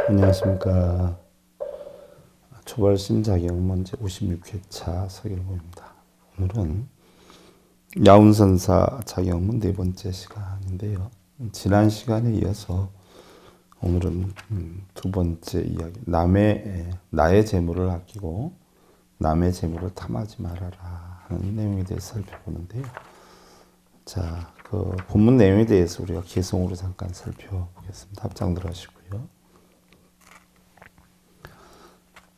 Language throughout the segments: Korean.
안녕하십니까. 초발심 자격문제 56회차 서결보입니다. 오늘은 야운선사 자격문 네 번째 시간인데요. 지난 시간에 이어서 오늘은 두 번째 이야기, 나의 재물을 아끼고 남의 재물을 탐하지 말아라 하는 내용에 대해서 살펴보는데요. 자, 그 본문 내용에 대해서 우리가 개성으로 잠깐 살펴보겠습니다. 합장 들어가시고요.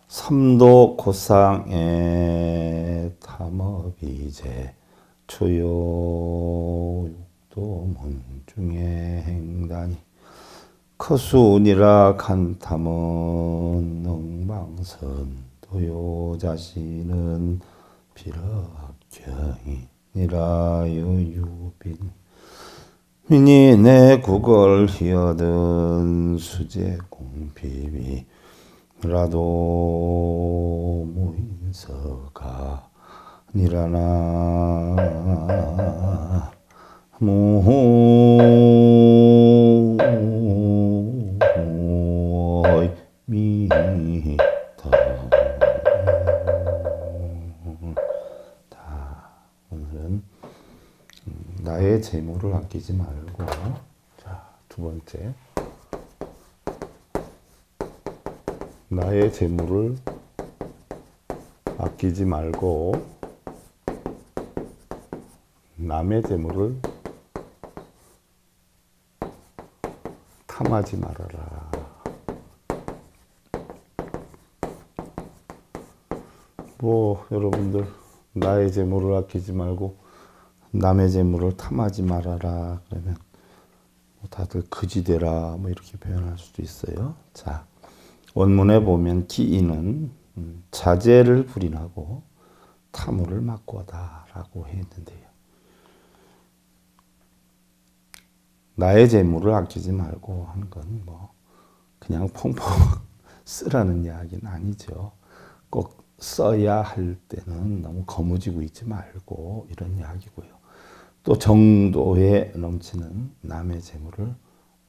삼도 고상의 탐업이제 초요 육도 문중의 행단이 커수니라 간탐은 능방선 도요 자신은 비락경이니라 유유빈 민이 내 국을 희어든 수제 공비비 라도 무인서가 니라나 무호이 미다. 오늘은 나의 재물을 아끼지 말고, 자, 두 번째, 나의 재물을 아끼지 말고 남의 재물을 탐하지 말아라. 여러분들 나의 재물을 아끼지 말고 남의 재물을 탐하지 말아라 그러면 다들 거지되라 이렇게 표현할 수도 있어요. 자, 원문에 보면 기인은 자제를 불인하고 탐호를 막고하다라고 했는데요. 나의 재물을 아끼지 말고 하는 건 그냥 펑펑 쓰라는 이야기는 아니죠. 꼭 써야 할 때는 너무 거무지고 있지 말고 이런 이야기고요. 또 정도에 넘치는 남의 재물을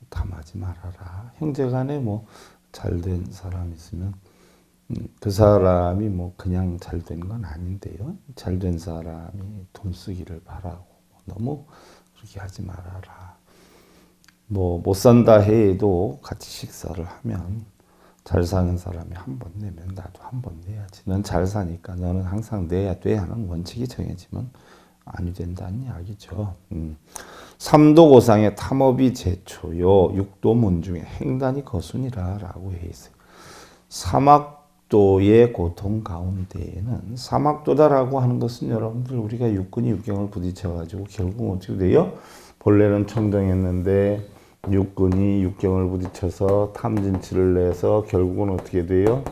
탐하지 말아라. 형제간에 잘된 사람 있으면 그 사람이 그냥 잘된 건 아닌데요. 잘된 사람이 돈 쓰기를 바라고 너무 그렇게 하지 말아라. 못 산다 해도 같이 식사를 하면 잘 사는 사람이 한 번 내면 나도 한 번 내야지. 넌 잘 사니까 너는 항상 내야 돼 하는 원칙이 정해지면 아니 된다는 이야기죠. 삼도고상의 탐업이 제초요 육도 문중의 행단이 거순이라 라고 해 있어요. 사막도의 고통 가운데에는 사막도다라고 하는 것은 여러분들 우리가 육군이 육경을 부딪혀가지고 결국 어떻게 돼요? 본래는 청정했는데 육군이 육경을 부딪혀서 탐진치를 내서 결국은 어떻게 돼요?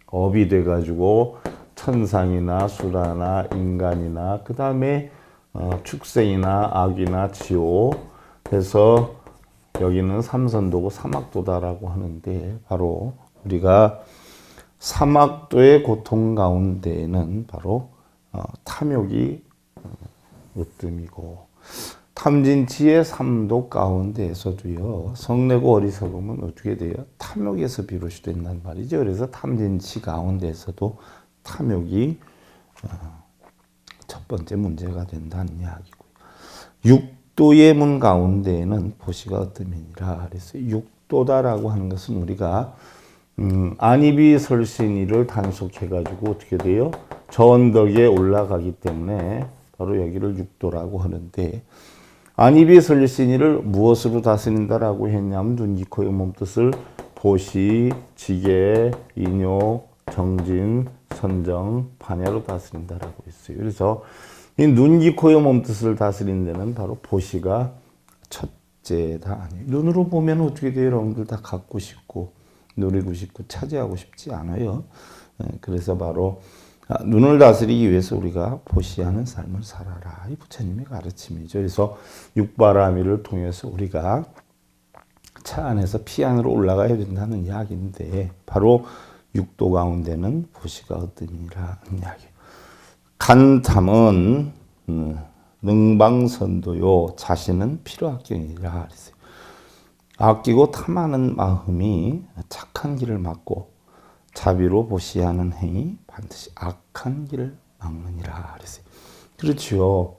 업이 돼가지고 천상이나 수라나 인간이나 그 다음에 축생이나 악이나 지옥 해서 여기는 삼선도고 사막도다라고 하는데 바로 우리가 사막도의 고통 가운데에는 바로 탐욕이 으뜸이고 탐진치의 삼도 가운데에서도요 성내고 어리석음은 어떻게 돼요? 탐욕에서 비롯이 된단 말이죠. 그래서 탐진치 가운데에서도 탐욕이 첫 번째 문제가 된다는 이야기고요. 육도의 문 가운데에는 보시가 어뜸이니라 그래서 육도다라고 하는 것은 우리가 안입이 설신이를 단속해가지고 어떻게 돼요? 저 언덕에 올라가기 때문에 바로 여기를 육도라고 하는데 안입이 설신이를 무엇으로 다스린다라고 했냐면 눈, 귀, 코, 몸뜻을 보시, 지계, 인욕, 정진, 선정, 반야로 다스린다라고 했어요. 그래서 이 눈, 귀, 코, 몸뜻을 다스리는 데는 바로 보시가 첫째다. 눈으로 보면 어떻게 돼요? 여러분들 다 갖고 싶고 누리고 싶고 차지하고 싶지 않아요. 그래서 바로 눈을 다스리기 위해서 우리가 보시하는 삶을 살아라. 이 부처님의 가르침이죠. 그래서 육바라밀을 통해서 우리가 차 안에서 피 안으로 올라가야 된다는 이야기인데 바로 육도 가운데는 보시가 어떠니라 이야기. 간탐은 능방선도요 자신은 필요학경이라 그랬어요. 아끼고 탐하는 마음이 착한 길을 막고 자비로 보시하는 행위 반드시 악한 길을 막느니라 그랬어요. 그렇죠.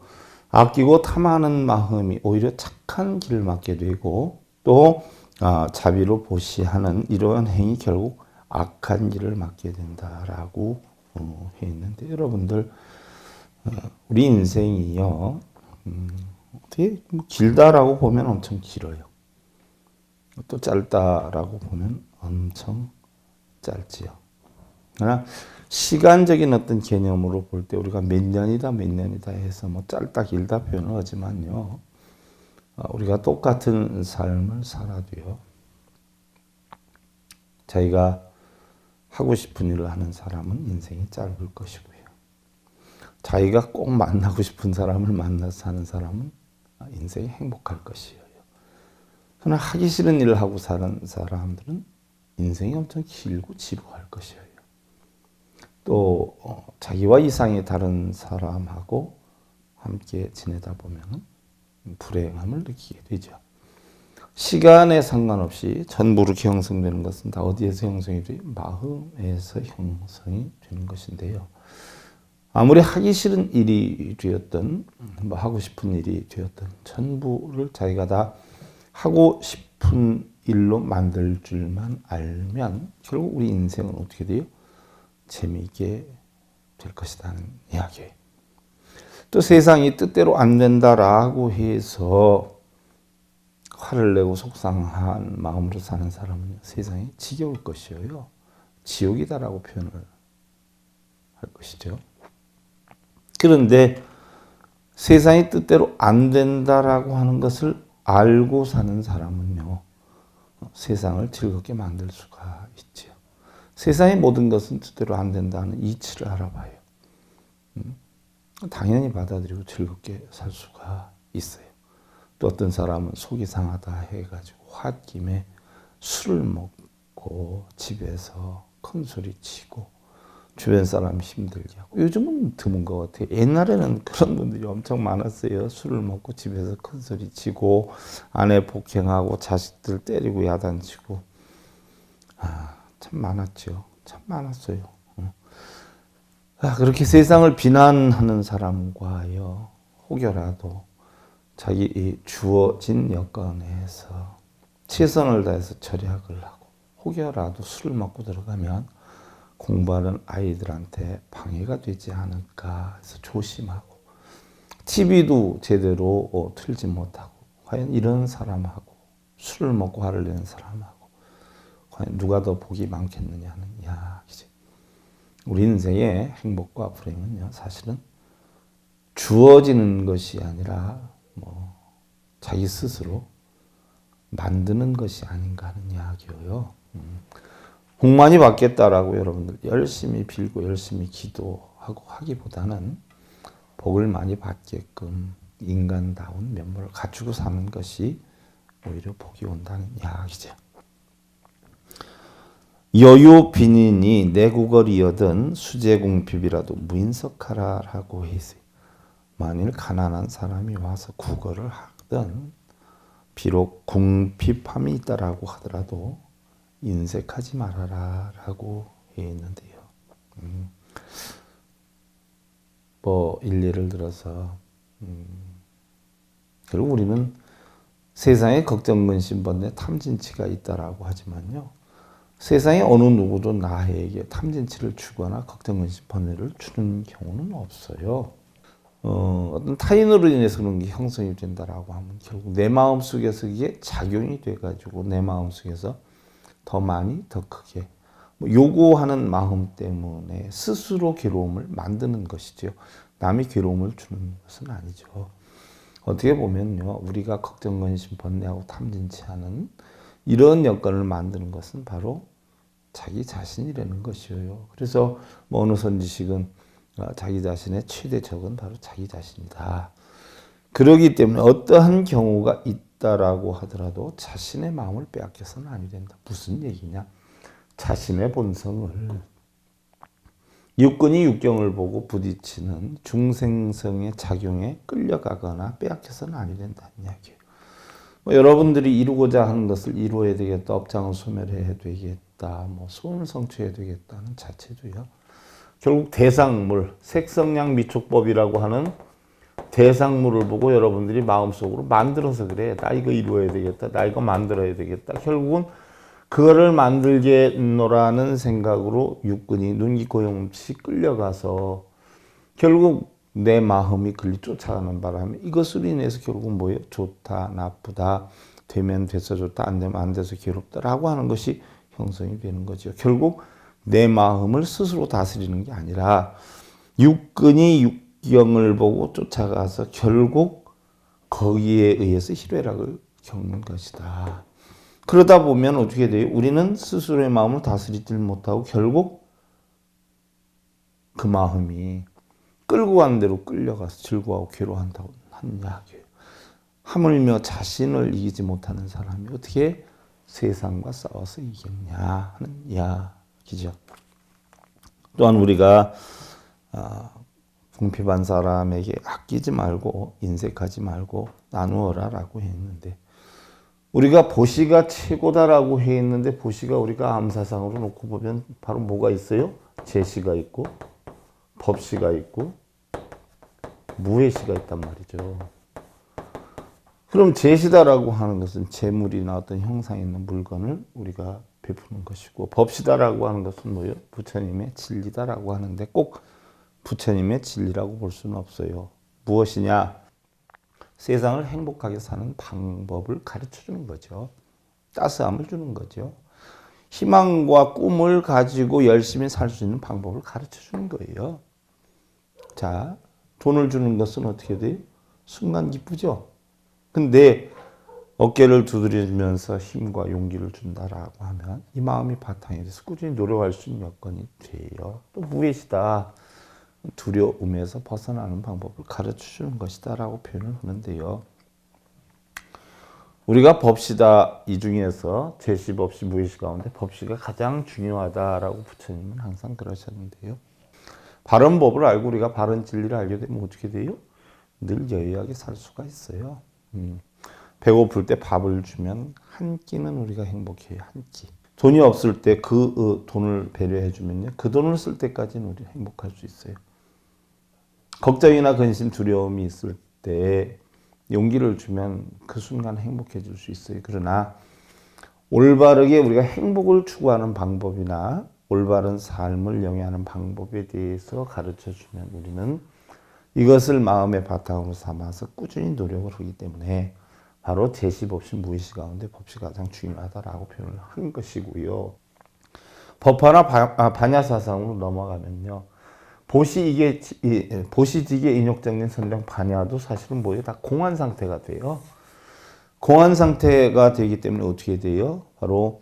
아끼고 탐하는 마음이 오히려 착한 길을 막게 되고 또 자비로 보시하는 이러한 행위 결국 악한 길을 막게 된다라고 해 있는데 여러분들 우리 인생이요 어떻게 길다라고 보면 엄청 길어요. 또 짧다라고 보면 엄청 짧지요. 그러나 시간적인 어떤 개념으로 볼 때 우리가 몇 년이다 해서 뭐 짧다 길다 표현을 하지만요. 우리가 똑같은 삶을 살아도요. 자기가 하고 싶은 일을 하는 사람은 인생이 짧을 것이고요. 자기가 꼭 만나고 싶은 사람을 만나서 사는 사람은 인생이 행복할 것이에요. 그러나 하기 싫은 일을 하고 사는 사람들은 인생이 엄청 길고 지루할 것이에요. 또 자기와 이상이 다른 사람하고 함께 지내다 보면 불행함을 느끼게 되죠. 시간에 상관없이 전부로 형성되는 것은 다 어디에서 형성이 돼요? 마음에서 형성이 되는 것인데요. 아무리 하기 싫은 일이 되었든 뭐 하고 싶은 일이 되었든 전부를 자기가 다 하고 싶은 일로 만들 줄만 알면 결국 우리 인생은 어떻게 돼요? 재미있게 될 것이라는 이야기예요. 또 세상이 뜻대로 안 된다라고 해서 화를 내고 속상한 마음으로 사는 사람은 세상이 지겨울 것이에요. 지옥이다라고 표현을 할 것이죠. 그런데 세상이 뜻대로 안 된다라고 하는 것을 알고 사는 사람은요. 세상을 즐겁게 만들 수가 있죠. 세상의 모든 것은 뜻대로 안 된다는 이치를 알아봐요. 당연히 받아들이고 즐겁게 살 수가 있어요. 또 어떤 사람은 속이 상하다 해가지고 홧김에 술을 먹고 집에서 큰 소리 치고 주변 사람 힘들게 하고 요즘은 드문 것 같아요. 옛날에는 그런 분들이 엄청 많았어요. 술을 먹고 집에서 큰 소리 치고 아내 폭행하고 자식들 때리고 야단치고 참 많았죠. 참 많았어요. 그렇게 세상을 비난하는 사람과요 혹여라도 자기 주어진 여건에서 최선을 다해서 절약을 하고 혹여라도 술을 먹고 들어가면 공부하는 아이들한테 방해가 되지 않을까 해서 조심하고 TV도 제대로 틀지 못하고 과연 이런 사람하고 술을 먹고 화를 내는 사람하고 과연 누가 더 복이 많겠느냐는 이야기죠. 우리 인생의 행복과 불행은요 사실은 주어지는 것이 아니라 자기 스스로 만드는 것이 아닌가 하는 이야기예요. 복 많이 받겠다라고 여러분들 열심히 빌고 열심히 기도하고 하기보다는 복을 많이 받게끔 인간다운 면모를 갖추고 사는 것이 오히려 복이 온다는 이야기죠. 여유 빈인이 내구걸이여든 수제공핍이라도 무인석하라라고 했어요. 만일 가난한 사람이 와서 구걸을 하든 비록 궁핍함이 있다라고 하더라도 인색하지 말아라라고 해 있는데요. 일례를 들어서 결국 우리는 세상에 걱정, 근심, 번뇌, 탐진치가 있다라고 하지만요. 세상에 어느 누구도 나에게 탐진치를 주거나 걱정, 근심, 번뇌를 주는 경우는 없어요. 어떤 타인으로 인해서 그런 게 형성이 된다라고 하면 결국 내 마음 속에서 이게 작용이 돼가지고 내 마음 속에서 더 많이 더 크게 요구하는 마음 때문에 스스로 괴로움을 만드는 것이죠. 남이 괴로움을 주는 것은 아니죠. 어떻게 보면요, 우리가 걱정, 근심, 번뇌하고 탐진치하는 이런 여건을 만드는 것은 바로 자기 자신이라는 것이에요. 그래서 어느 선지식은 자기 자신의 최대 적은 바로 자기 자신이다. 그러기 때문에 어떠한 경우가 있다라고 하더라도 자신의 마음을 빼앗겨서는 아니 된다. 무슨 얘기냐? 자신의 본성을 육근이 육경을 보고 부딪히는 중생성의 작용에 끌려가거나 빼앗겨서는 아니 된다는 이야기예요. 뭐 여러분들이 이루고자 하는 것을 이루어야 되겠다, 업장을 소멸해야 되겠다, 뭐 소원을 성취해야 되겠다는 자체도요. 결국 대상물, 색성량 미촉법이라고 하는 대상물을 보고 여러분들이 마음속으로 만들어서 그래. 나 이거 이루어야 되겠다, 나 이거 만들어야 되겠다. 결국은 그거를 만들겠노라는 생각으로 육근이 눈기고용없이 끌려가서 결국 내 마음이 그리 쫓아가는 바람에 이것으로 인해서 결국 뭐예요? 좋다, 나쁘다, 되면 돼서 좋다, 안 되면 안 돼서 괴롭다라고 하는 것이 형성이 되는 거죠. 결국 내 마음을 스스로 다스리는 게 아니라 육근이 육경을 보고 쫓아가서 결국 거기에 의해서 희뢰락을 겪는 것이다. 그러다 보면 어떻게 돼요? 우리는 스스로의 마음을 다스리지 못하고 결국 그 마음이 끌고 가는 대로 끌려가서 즐거워하고 괴로워한다고 하는 이야기예요. 하물며 자신을 이기지 못하는 사람이 어떻게 세상과 싸워서 이겼냐 하는 이야기죠. 또한 우리가 궁핍한 사람에게 아끼지 말고 인색하지 말고 나누어라 라고 했는데 우리가 보시가 최고다라고 했는데 보시가 우리가 암사상으로 놓고 보면 바로 뭐가 있어요? 제시가 있고 법시가 있고 무해시가 있단 말이죠. 그럼 제시다라고 하는 것은 재물이나 어떤 형상 있는 물건을 우리가 베푸는 것이고 법시다라고 하는 것은 뭐예요? 부처님의 진리다라고 하는데 꼭 부처님의 진리라고 볼 수는 없어요. 무엇이냐? 세상을 행복하게 사는 방법을 가르쳐 주는 거죠. 따스함을 주는 거죠. 희망과 꿈을 가지고 열심히 살 수 있는 방법을 가르쳐 주는 거예요. 자, 돈을 주는 것은 어떻게 돼요? 순간 기쁘죠? 근데 어깨를 두드리면서 힘과 용기를 준다라고 하면 이 마음이 바탕이 돼서 꾸준히 노력할 수 있는 여건이 돼요. 또 무엇이다. 두려움에서 벗어나는 방법을 가르쳐 주는 것이다 라고 표현을 하는데요. 우리가 법시다 이 중에서 제시, 법시, 무의시 가운데 법시가 가장 중요하다라고 부처님은 항상 그러셨는데요. 바른 법을 알고 우리가 바른 진리를 알게 되면 어떻게 돼요? 늘 여유하게 살 수가 있어요. 배고플 때 밥을 주면 한 끼는 우리가 행복해요. 한 끼. 돈이 없을 때 그 돈을 배려해 주면요. 그 돈을 쓸 때까지는 우리 행복할 수 있어요. 걱정이나 근심, 두려움이 있을 때 용기를 주면 그 순간 행복해질 수 있어요. 그러나 올바르게 우리가 행복을 추구하는 방법이나 올바른 삶을 영위하는 방법에 대해서 가르쳐주면 우리는 이것을 마음의 바탕으로 삼아서 꾸준히 노력을 하기 때문에 바로 제시, 법시, 무의시 가운데 법시가 가장 중요하다라고 표현을 한 것이고요. 법화나 반야사상으로 넘어가면요. 보시직의 인욕정린 선정 반야도 사실은 뭐예요? 다 공한 상태가 돼요. 공한 상태가 되기 때문에 어떻게 돼요? 바로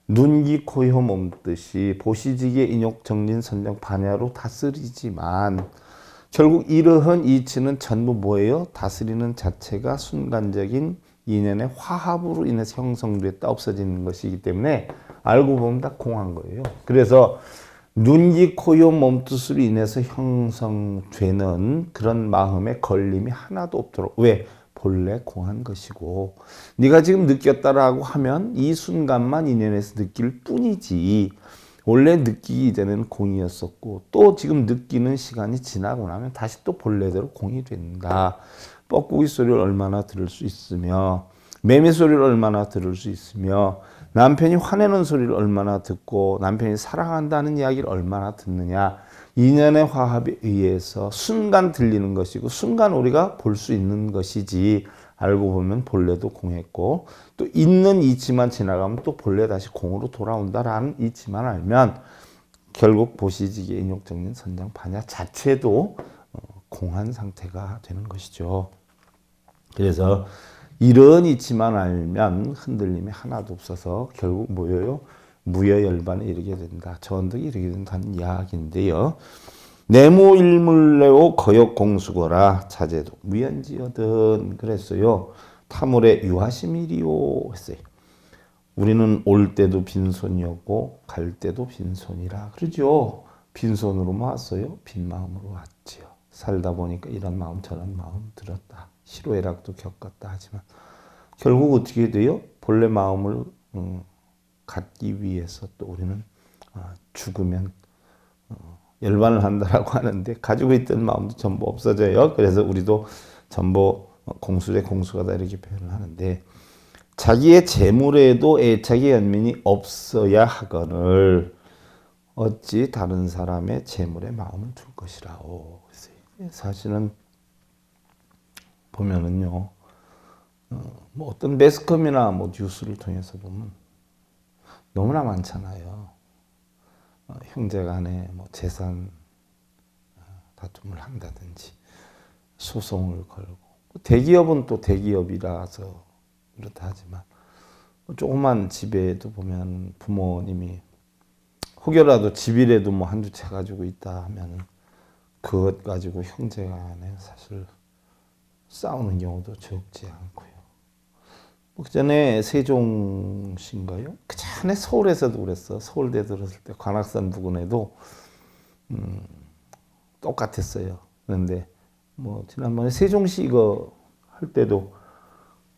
눈기, 코, 혀, 몸 뜻이 보시직의 인욕정린 선정 반야로 다스리지만 결국 이러한 이치는 전부 뭐예요? 다스리는 자체가 순간적인 인연의 화합으로 인해서 형성됐다 없어지는 것이기 때문에 알고 보면 다 공한 거예요. 그래서 눈기, 코, 혀, 몸뜻으로 인해서 형성되는 그런 마음의 걸림이 하나도 없도록. 왜? 본래 공한 것이고 네가 지금 느꼈다라고 하면 이 순간만 인연에서 느낄 뿐이지 원래 느끼기 이전에는 공이었었고 또 지금 느끼는 시간이 지나고 나면 다시 또 본래대로 공이 된다. 뻐꾸기 소리를 얼마나 들을 수 있으며 매미 소리를 얼마나 들을 수 있으며 남편이 화내는 소리를 얼마나 듣고 남편이 사랑한다는 이야기를 얼마나 듣느냐. 인연의 화합에 의해서 순간 들리는 것이고 순간 우리가 볼 수 있는 것이지 알고 보면 본래도 공했고 또 있는 이치만 지나가면 또 본래 다시 공으로 돌아온다라는 이치만 알면 결국 보시직의 인욕정린 선정 반야 자체도 공한 상태가 되는 것이죠. 그래서 이런 이치만 알면 흔들림이 하나도 없어서 결국 뭐예요? 무여열반에 이르게 된다. 저언덕에 이르게 된다는 이야기인데요. 내무일물내오 거역공수거라 자제도 무연지어든 그랬어요. 타물의 유하심이리오 했어요. 우리는 올 때도 빈손이었고 갈 때도 빈손이라 그러죠. 빈손으로만 왔어요. 빈 마음으로 왔지요. 살다 보니까 이런 마음 저런 마음 들었다. 희로애락도 겪었다 하지만 결국 어떻게 돼요? 본래 마음을 갖기 위해서 또 우리는 죽으면 열반을 한다라고 하는데 가지고 있던 마음도 전부 없어져요. 그래서 우리도 전부 공수의 공수가다 이렇게 표현을 하는데 자기의 재물에도 애착의 연민이 없어야 하거늘 어찌 다른 사람의 재물에 마음을 둘 것이라오. 사실은 보면은요, 뭐 어떤 매스컴이나 뭐 뉴스를 통해서 보면 너무나 많잖아요. 형제간에 뭐 재산 다툼을 한다든지 소송을 걸고 대기업은 또 대기업이라서 그렇다 하지만 조그만 집에도 보면 부모님이 혹여라도 집이라도 뭐 한두 채 가지고 있다 하면 그것 가지고 형제간에 사실 싸우는 경우도 적지 않고요. 그 전에 세종시인가요? 그 전에 서울에서도 그랬어. 서울대 들었을 때 관악산 부근에도 똑같았어요. 그런데 뭐 지난번에 세종시 이거 할 때도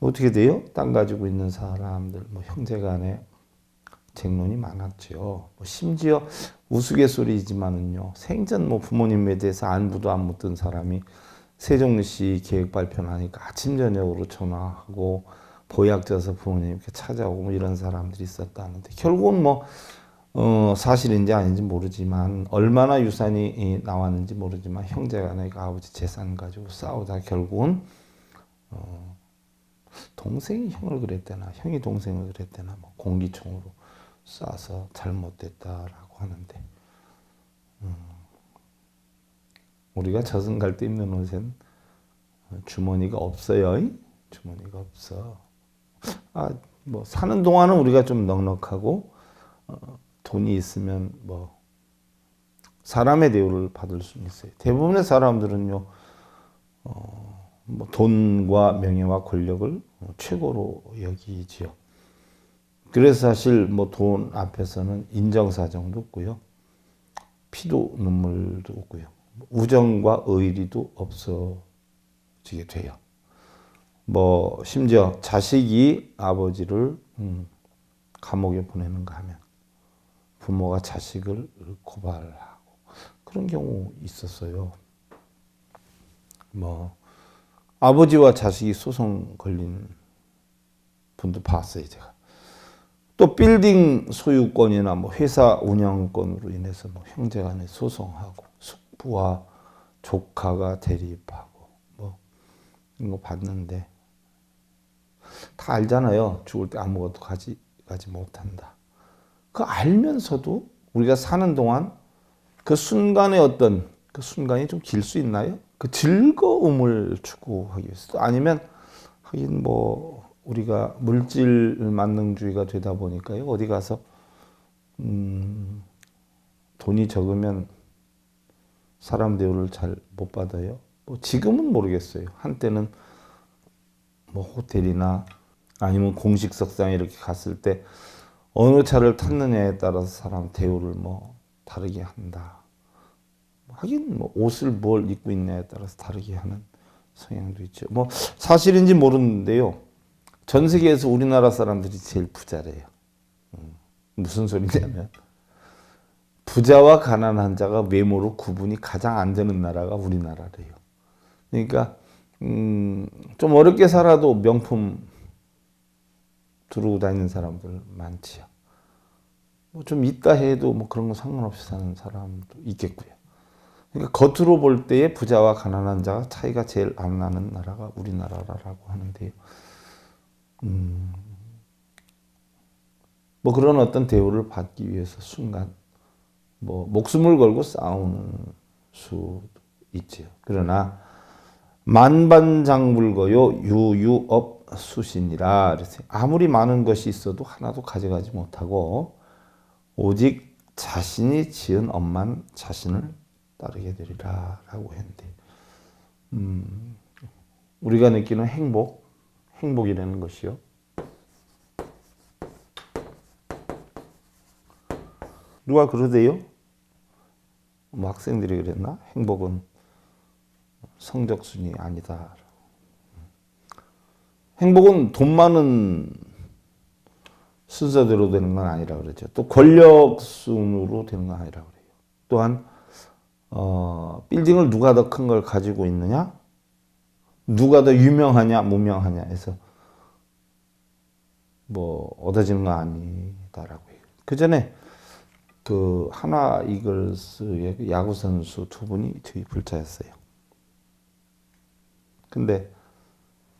어떻게 돼요? 땅 가지고 있는 사람들 뭐 형제간에 쟁론이 많았죠. 뭐 심지어 우스갯소리지만은요. 생전 뭐 부모님에 대해서 안부도 안 묻던 사람이 세종시 계획 발표하니까 아침 저녁으로 전화하고 보약 져서 부모님 이렇게 찾아오고 뭐 이런 사람들이 있었다는데 결국은 뭐 사실인지 아닌지 모르지만 얼마나 유산이 나왔는지 모르지만 형제간에 아버지 재산 가지고 싸우다 결국은 동생이 형을 그랬대나 형이 동생을 그랬대나 뭐 공기총으로 쏴서 잘못됐다라고 하는데 우리가 저승 갈 때 입는 옷엔 주머니가 없어요. 주머니가 없어. 뭐 사는 동안은 우리가 좀 넉넉하고 돈이 있으면 뭐 사람의 대우를 받을 수는 있어요. 대부분의 사람들은요, 뭐 돈과 명예와 권력을 최고로 여기지요. 그래서 사실 뭐 돈 앞에서는 인정사정도 없고요, 피도 눈물도 없고요, 우정과 의리도 없어지게 돼요. 뭐 심지어 자식이 아버지를 감옥에 보내는가 하면 부모가 자식을 고발하고 그런 경우 있었어요. 뭐 아버지와 자식이 소송 걸린 분도 봤어요, 제가. 또 빌딩 소유권이나 뭐 회사 운영권으로 인해서 뭐 형제간에 소송하고 숙부와 조카가 대립하고 뭐 이런 거 봤는데 다 알잖아요. 죽을 때 아무것도 가지 못한다. 그 알면서도 우리가 사는 동안 그 순간의 어떤 그 순간이 좀 길 수 있나요? 그 즐거움을 추구하기 위해서 아니면 하긴 뭐 우리가 물질 만능주의가 되다 보니까요. 어디 가서 돈이 적으면 사람 대우를 잘 못 받아요. 뭐 지금은 모르겠어요. 한때는 뭐 호텔이나 아니면 공식석상에 이렇게 갔을 때 어느 차를 탔느냐에 따라서 사람 대우를 뭐 다르게 한다. 하긴 뭐 옷을 뭘 입고 있냐에 따라서 다르게 하는 성향도 있죠. 뭐 사실인지 모르는데요. 전 세계에서 우리나라 사람들이 제일 부자래요. 무슨 소리냐면 부자와 가난한 자가 외모로 구분이 가장 안 되는 나라가 우리나라래요. 그러니까 좀 어렵게 살아도 명품 두르고 다니는 사람들 많지요. 뭐 좀 있다 해도 뭐 그런 거 상관없이 사는 사람도 있겠고요. 그러니까 겉으로 볼 때의 부자와 가난한 자가 차이가 제일 안 나는 나라가 우리나라라고 하는데요. 뭐 그런 어떤 대우를 받기 위해서 순간 뭐 목숨을 걸고 싸우는 수 있지요. 그러나 만반장불거요 유유업수신이라 그랬어요. 아무리 많은 것이 있어도 하나도 가져가지 못하고 오직 자신이 지은 업만 자신을 따르게 되리라 라고 했는데 우리가 느끼는 행복이라는 것이요. 누가 그러대요? 뭐 학생들이 그랬나? 행복은 성적순이 아니다. 행복은 돈 많은 순서대로 되는 건 아니라 그러죠. 또 권력 순으로 되는 건 아니라 그래요. 또한 빌딩을 누가 더 큰 걸 가지고 있느냐, 누가 더 유명하냐, 무명하냐 해서 뭐 얻어지는 건 아니다라고 해요. 그 전에 그 한화 이글스의 그 야구 선수 두 분이 저희 불자였어요. 근데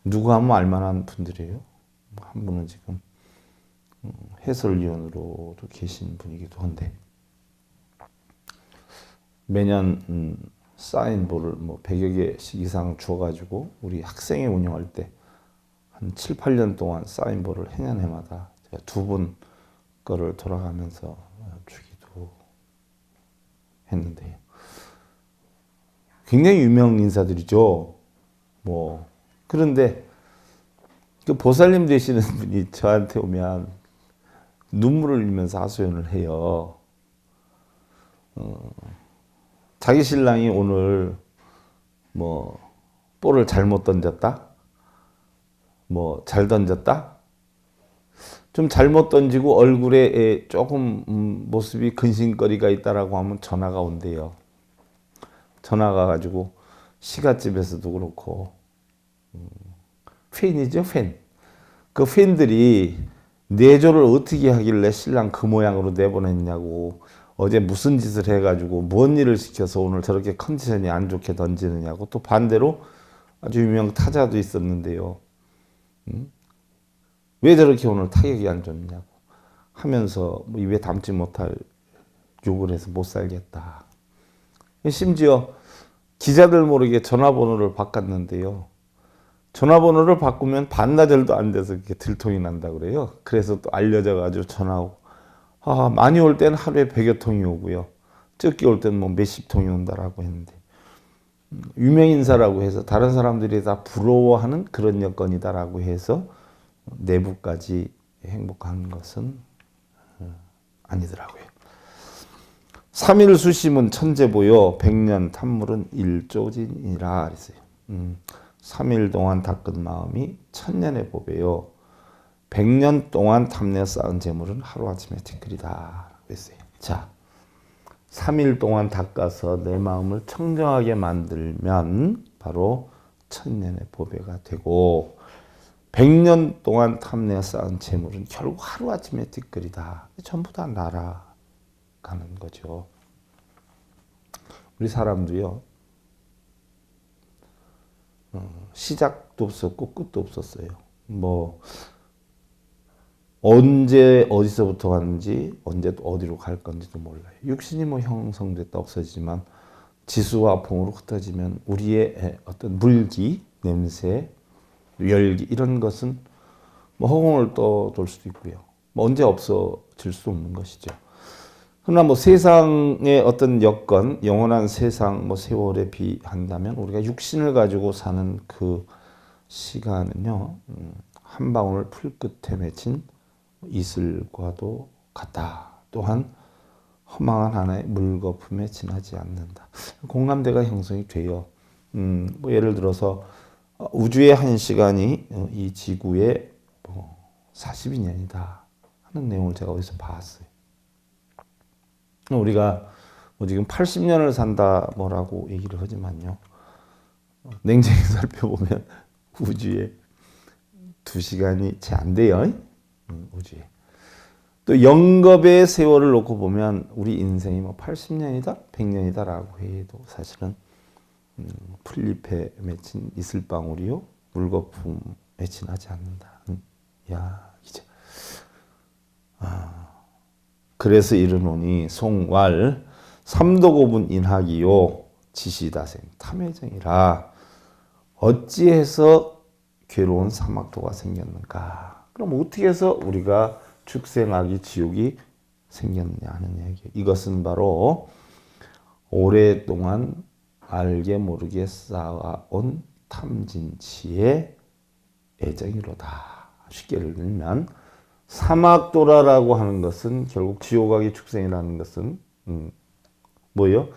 누구 하면 알만한 분들이에요. 한 분은 지금 해설위원으로도 계신 분이기도 한데 매년 사인볼을 뭐 100여 개씩 이상 줘가지고 우리 학생회 운영할 때 한 7, 8년 동안 사인볼을 해년 해마다 제가 두 분 거를 돌아가면서 주기도 했는데요. 굉장히 유명 인사들이죠. 뭐 그런데 그 보살님 되시는 분이 저한테 오면 눈물을 흘리면서 하소연을 해요. 자기 신랑이 오늘 뭐 볼을 잘못 던졌다, 뭐 잘 던졌다, 좀 잘못 던지고 얼굴에 조금 모습이 근심거리가 있다라고 하면 전화가 온대요. 전화가 가지고 시가집에서도 그렇고 팬이죠, 팬. 그 팬들이 내조를 어떻게 하길래 신랑 그 모양으로 내보냈냐고, 어제 무슨 짓을 해가지고 뭔 일을 시켜서 오늘 저렇게 컨디션이 안 좋게 던지느냐고. 또 반대로 아주 유명 타자도 있었는데요. 왜 저렇게 오늘 타격이 안 좋냐고 하면서 뭐 입에 담지 못할 욕을 해서 못 살겠다. 심지어 기자들 모르게 전화번호를 바꿨는데요. 전화번호를 바꾸면 반나절도 안 돼서 그게 들통이 난다 그래요. 그래서 또 알려져 가지고 전화오고, 많이 올 때는 하루에 100여 통이 오고요. 적게 올 때는 뭐 몇십 통이 온다라고 했는데, 유명 인사라고 해서 다른 사람들이 다 부러워하는 그런 여건이다라고 해서 내부까지 행복한 것은 아니더라고요. 3일 수심은 천재보여 100년 탐물은 일조진이라 그랬어요. 3일 동안 닦은 마음이 천년의 보배요. 100년 동안 탐내 쌓은 재물은 하루아침에 티끌이다 그랬어요. 자, 3일 동안 닦아서 내 마음을 청정하게 만들면 바로 천년의 보배가 되고, 100년 동안 탐내 쌓은 재물은 결국 하루아침에 티끌이다. 전부 다 날아가는 거죠. 우리 사람도요, 시작도 없었고 끝도 없었어요. 뭐 언제 어디서부터 왔는지, 언제 또 어디로 갈 건지도 몰라요. 육신이 뭐 형성됐다 없어지지만 지수와 풍으로 흩어지면 우리의 어떤 물기, 냄새, 열기 이런 것은 뭐 허공을 떠돌 수도 있고요. 뭐 언제 없어질 수 없는 것이죠. 그러나 뭐 세상의 어떤 여건, 영원한 세상, 뭐 세월에 비한다면 우리가 육신을 가지고 사는 그 시간은요, 한 방울 풀 끝에 맺힌 이슬과도 같다. 또한 허망한 하나의 물거품에 지나지 않는다. 공감대가 형성이 돼요. 뭐 예를 들어서 우주의 한 시간이 이 지구의 42년이다 하는 내용을 제가 어디서 봤어요. 우리가 뭐 지금 80년을 산다 뭐라고 얘기를 하지만요, 냉정히 살펴보면 우주에 2시간이 채 안 돼요. 우주에. 또 영겁의 세월을 놓고 보면 우리 인생이 뭐 80년이다, 100년이다라고 해도 사실은 풀잎에 맺힌 이슬방울이요, 물거품에 지나지 않는다. 야, 이제 그래서 이르노니 송왈 삼도고분 인학이요 지시다생 탐해정이라. 어찌해서 괴로운 사막도가 생겼는가? 그럼 어떻게 해서 우리가 축생하기 지옥이 생겼느냐 하는 얘기예요. 이것은 바로 오랫동안 알게 모르게 쌓아온 탐진치의 애정이로다. 쉽게 들면 사막도라라고 하는 것은 결국 지옥하기 축생이라는 것은 뭐예요?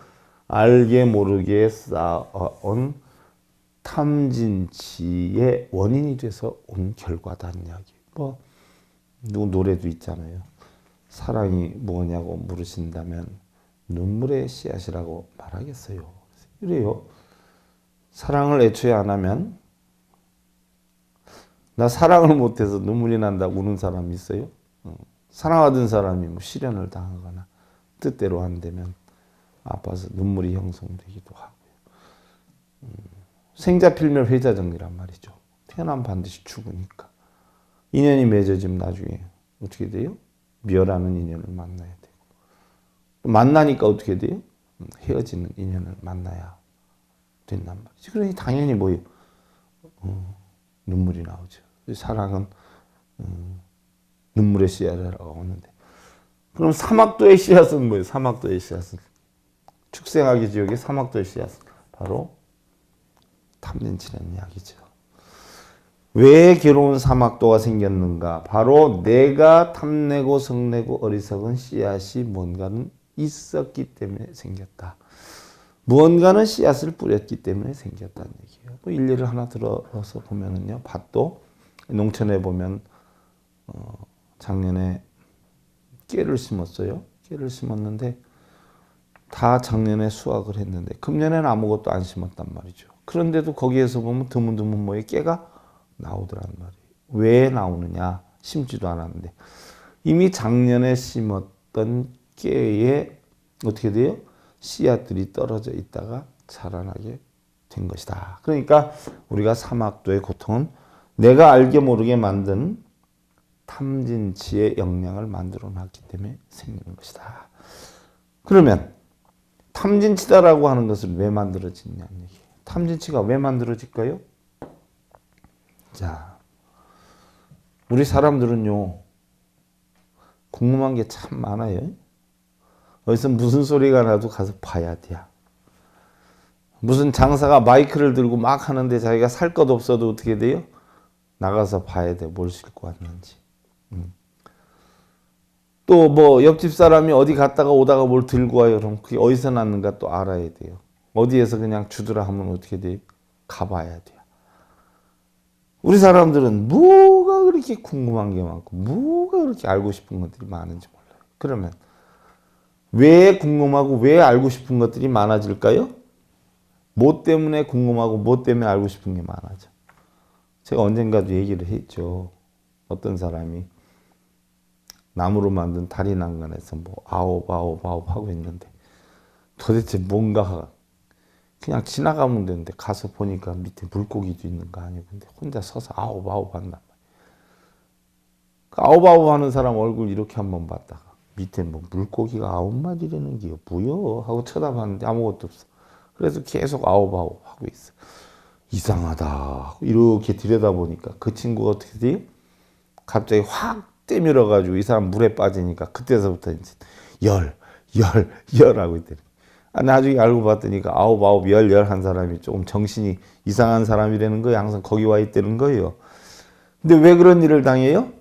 알게 모르게 쌓아온 탐진치의 원인이 돼서 온 결과다는 이야기. 뭐 누구 노래도 있잖아요. 사랑이 뭐냐고 물으신다면 눈물의 씨앗이라고 말하겠어요. 그래요. 사랑을 애초에 안 하면, 나 사랑을 못해서 눈물이 난다고 우는 사람이 있어요? 사랑하던 사람이 뭐 실연을 당하거나 뜻대로 안 되면 아파서 눈물이 형성되기도 하고요. 생자필멸 회자정리란 말이죠. 태어나면 반드시 죽으니까. 인연이 맺어지면 나중에 어떻게 돼요? 멸하는 인연을 만나야 되고, 만나니까 어떻게 돼요? 헤어지는 인연을 만나야 된단 말이죠. 그러니 당연히 뭐예요? 눈물이 나오죠. 사랑은 눈물의 씨앗이라고 하는데, 그럼 사막도의 씨앗은 뭐예요? 사막도의 씨앗은, 축생하기 지옥의 사막도의 씨앗은 바로 탐진치라는 이야기죠. 왜 괴로운 사막도가 생겼는가? 바로 내가 탐내고 성내고 어리석은 씨앗이 뭔가는 있었기 때문에 생겼다. 무언가는 씨앗을 뿌렸기 때문에 생겼다는 얘기예요. 뭐 일례를 하나 들어서 보면은요, 밭도 농촌에 보면 작년에 깨를 심었어요. 깨를 심었는데 다 작년에 수확을 했는데 금년에는 아무것도 안 심었단 말이죠. 그런데도 거기에서 보면 드문드문 뭐에 깨가 나오더란 말이에요. 왜 나오느냐? 심지도 않았는데 이미 작년에 심었던 깨에 어떻게 돼요? 씨앗들이 떨어져 있다가 자라나게 된 것이다. 그러니까 우리가 사막도의 고통은 내가 알게 모르게 만든 탐진치의 영향을 만들어 놨기 때문에 생기는 것이다. 그러면 탐진치다라고 하는 것을 왜 만들어지냐는 얘기예요. 탐진치가 왜 만들어질까요? 자, 우리 사람들은요, 궁금한 게 참 많아요. 어디서 무슨 소리가 나도 가서 봐야 돼요. 무슨 장사가 마이크를 들고 막 하는데 자기가 살 것 없어도 어떻게 돼요? 나가서 봐야 돼. 뭘 싣고 왔는지. 또 뭐 옆집 사람이 어디 갔다가 오다가 뭘 들고 와요. 그럼 그게 어디서 났는가 또 알아야 돼요. 어디에서 그냥 주더라 하면 어떻게 돼요? 가봐야 돼요. 우리 사람들은 뭐가 그렇게 궁금한 게 많고 뭐가 그렇게 알고 싶은 것들이 많은지 몰라요. 그러면 왜 궁금하고 왜 알고 싶은 것들이 많아질까요? 뭐 때문에 궁금하고 뭐 때문에 알고 싶은 게 많아져. 제가 언젠가도 얘기를 했죠. 어떤 사람이 나무로 만든 다리 난간에서 뭐 아홉 하고 있는데 도대체 뭔가 그냥 지나가면 되는데 가서 보니까 밑에 물고기도 있는 거 아니에요. 근데 혼자 서서 아홉 한단 말이에요. 그 아홉 하는 사람 얼굴 이렇게 한번 봤다가 밑에 뭐 물고기가 9마리라는 게 뭐여? 하고 쳐다봤는데 아무것도 없어. 그래서 계속 아홉 하고 있어. 이상하다. 이렇게 들여다보니까 그 친구가 어떻게 돼요? 갑자기 확 때밀어가지고 이 사람 물에 빠지니까 그때서부터 이제 열 하고 있더니 나중에 알고 봤더니까 아홉 열 한 사람이 조금 정신이 이상한 사람이라는 거예요. 항상 거기 와 있다는 거예요. 근데 왜 그런 일을 당해요?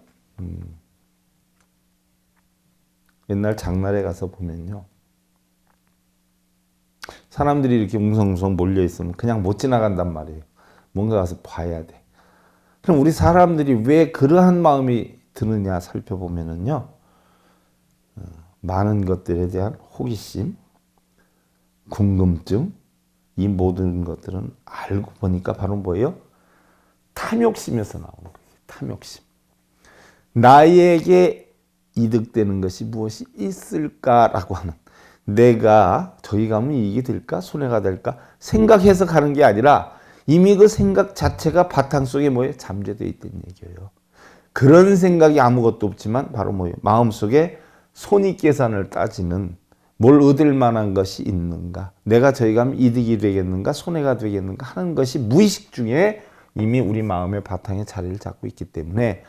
옛날 장날에 가서 보면요, 사람들이 이렇게 웅성웅성 몰려 있으면 그냥 못 지나간단 말이에요. 뭔가 가서 봐야 돼. 그럼 우리 사람들이 왜 그러한 마음이 드느냐 살펴보면은요, 많은 것들에 대한 호기심, 궁금증, 이 모든 것들은 알고 보니까 바로 뭐예요? 탐욕심에서 나오는 거예요. 탐욕심. 나에게 이득되는 것이 무엇이 있을까라고 하는, 내가 저기 가면 이익이 될까? 손해가 될까? 생각해서 가는 게 아니라 이미 그 생각 자체가 바탕 속에 뭐예요? 잠재되어 있다는 얘기예요. 그런 생각이 아무것도 없지만 바로 뭐예요? 마음속에 손익계산을 따지는, 뭘 얻을 만한 것이 있는가? 내가 저기 가면 이득이 되겠는가? 손해가 되겠는가? 하는 것이 무의식 중에 이미 우리 마음의 바탕에 자리를 잡고 있기 때문에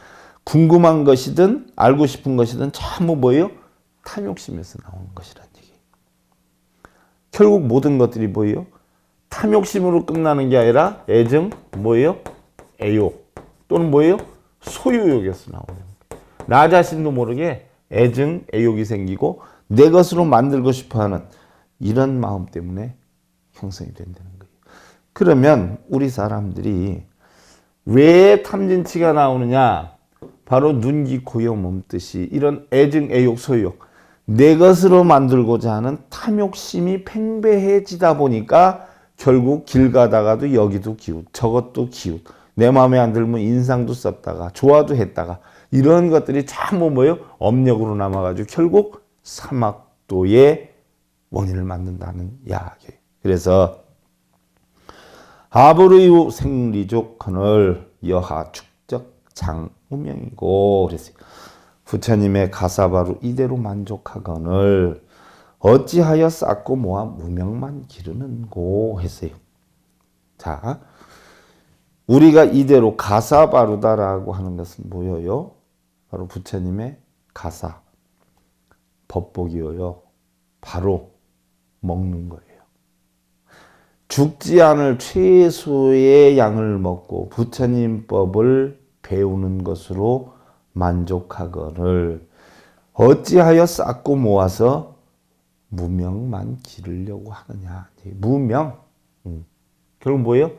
궁금한 것이든 알고 싶은 것이든 전부 뭐예요? 탐욕심에서 나오는 것이란 얘기예요. 결국 모든 것들이 뭐예요? 탐욕심으로 끝나는 게 아니라 애증, 뭐예요? 애욕 또는 뭐예요? 소유욕에서 나오는 거예요. 나 자신도 모르게 애증, 애욕이 생기고 내 것으로 만들고 싶어하는 이런 마음 때문에 형성이 된다는 거예요. 그러면 우리 사람들이 왜 탐진치가 나오느냐? 바로 눈기 고요 몸뜻이 이런 애증 애욕 소유욕 내 것으로 만들고자 하는 탐욕심이 팽배해지다 보니까 결국 길 가다가도 여기도 기웃 저것도 기웃 내 마음에 안 들면 인상도 썼다가 좋아도 했다가 이런 것들이 전부 뭐예요? 업력으로 남아가지고 결국 사막도의 원인을 만든다는 이야기예요. 그래서 아브르유 생리족 헌을 여하 축적 장무명이고 그랬어요. 부처님의 가사바로 이대로 만족하거늘 어찌하여 쌓고 모아 무명만 기르는고 했어요. 자, 우리가 이대로 가사바루다라고 하는 것은 뭐예요? 바로 부처님의 가사, 법복이요. 바로 먹는 거예요. 죽지 않을 최소의 양을 먹고 부처님 법을 배우는 것으로 만족하거늘 어찌하여 쌓고 모아서 무명만 기르려고 하느냐. 무명. 결국 뭐예요?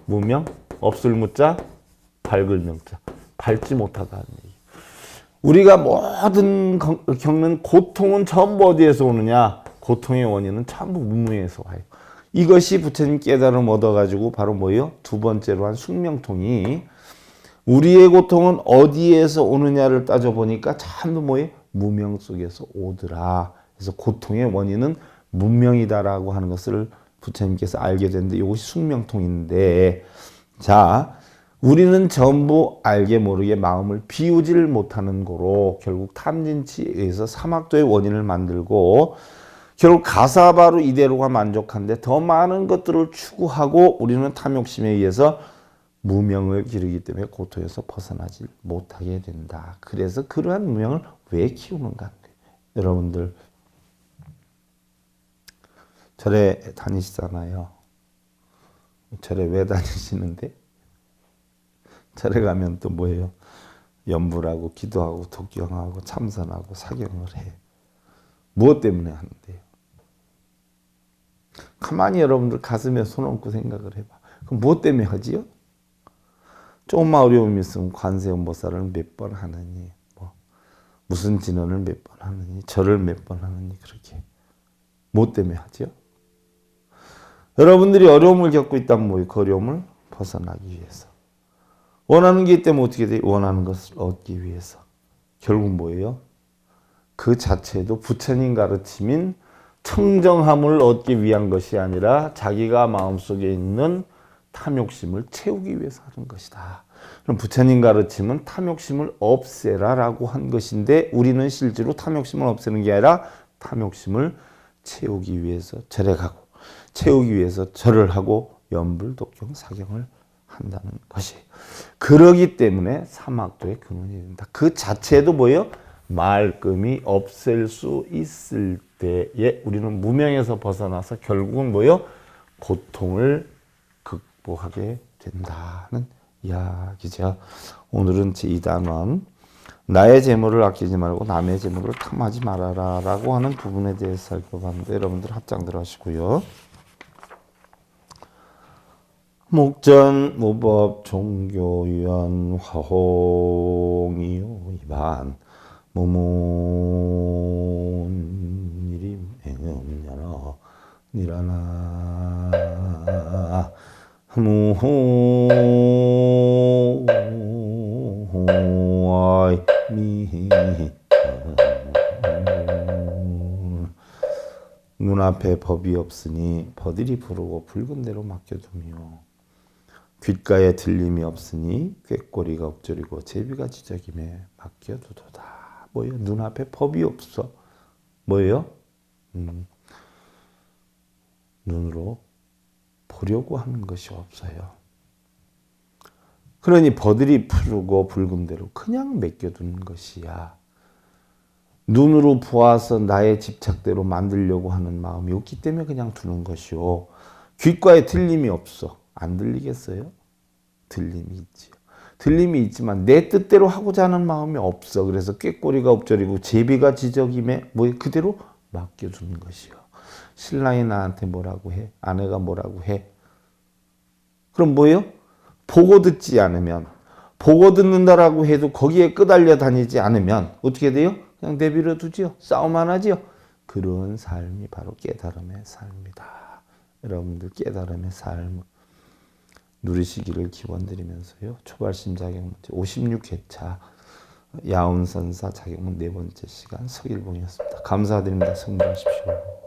무명. 없을 무자, 밝을 명자. 밝지 못하다는 얘기. 우리가 모든 겪는 고통은 전부 어디에서 오느냐? 고통의 원인은 전부 무명에서 와요. 이것이 부처님 깨달음 얻어가지고 바로 뭐예요? 두 번째로 한 숙명통이 우리의 고통은 어디에서 오느냐를 따져보니까 전부 뭐예요? 무명 속에서 오더라. 그래서 고통의 원인은 무명이다라고 하는 것을 부처님께서 알게 됐는데 이것이 숙명통인데 자 우리는 전부 알게 모르게 마음을 비우질 못하는 거로 결국 탐진치에 의해서 사막도의 원인을 만들고 결국 가사바로 이대로가 만족한데 더 많은 것들을 추구하고 우리는 탐욕심에 의해서 무명을 기르기 때문에 고통에서 벗어나지 못하게 된다. 그래서 그러한 무명을 왜 키우는가? 여러분들 절에 다니시잖아요. 절에 왜 다니시는데? 절에 가면 또 뭐예요? 염불하고 기도하고 독경하고 참선하고 사경을 해. 무엇 때문에 하는데요? 가만히 여러분들 가슴에 손 얹고 생각을 해봐. 그럼 무엇 때문에 하지요? 조금만 어려움이 있으면 관세음보살을 몇 번 하느니 뭐 무슨 진언을 몇 번 하느니 절을 몇 번 하느니 그렇게 무엇 때문에 하지요? 여러분들이 어려움을 겪고 있다면 뭐예요? 그 어려움을 벗어나기 위해서. 원하는 게 있다면 어떻게 돼요? 원하는 것을 얻기 위해서. 결국 뭐예요? 그 자체도 부처님 가르침인 청정함을 얻기 위한 것이 아니라 자기가 마음속에 있는 탐욕심을 채우기 위해서 하는 것이다. 그럼 부처님 가르침은 탐욕심을 없애라라고 한 것인데 우리는 실제로 탐욕심을 없애는 게 아니라 탐욕심을 채우기 위해서 절에 가고 채우기 위해서 절을 하고 염불, 독경, 사경을 한다는 것이에요. 그러기 때문에 사막도의 근원이 된다. 그 자체도 뭐예요? 말끔히 없앨 수 있을 때에 우리는 무명에서 벗어나서 결국은 뭐예요? 고통을 극복하게 된다는 이야기죠. 오늘은 제2단원 나의 재물을 아끼지 말고 남의 재물을 탐하지 말아라 라고 하는 부분에 대해서 살펴봤는데 여러분들 합장들 하시고요. 목전 무법 종교위원 화홍이요 이반 무문일임 행음연어 니라나 무호아이 미 눈앞에 법이 없으니 버들이 부르고 붉은 대로 맡겨두며 귓가에 들림이 없으니 꾀꼬리가 엎드리고 제비가 지저김에 맡겨두도다. 뭐예요? 눈앞에 법이 없어. 뭐예요? 눈으로 보려고 하는 것이 없어요. 그러니 버들이 푸르고 붉은 대로 그냥 맡겨두는 것이야. 눈으로 보아서 나의 집착대로 만들려고 하는 마음이 없기 때문에 그냥 두는 것이요. 귓가에 들림이 없어. 안 들리겠어요? 들림이 있지요. 들림이 있지만 내 뜻대로 하고자 하는 마음이 없어. 그래서 꾀꼬리가 엎드리고 제비가 지저김에 뭐 그대로 맡겨두는 것이요. 신랑이 나한테 뭐라고 해? 아내가 뭐라고 해? 그럼 뭐예요? 보고 듣지 않으면, 보고 듣는다라고 해도 거기에 끄달려 다니지 않으면 어떻게 돼요? 그냥 내버려 두지요. 싸움 안 하지요. 그런 삶이 바로 깨달음의 삶이다. 여러분들 깨달음의 삶 누리시기를 기원드리면서요. 초발심 자격문제 56회차 야운선사 자격문 네 번째 시간 서일봉이었습니다. 감사드립니다. 성공하십시오.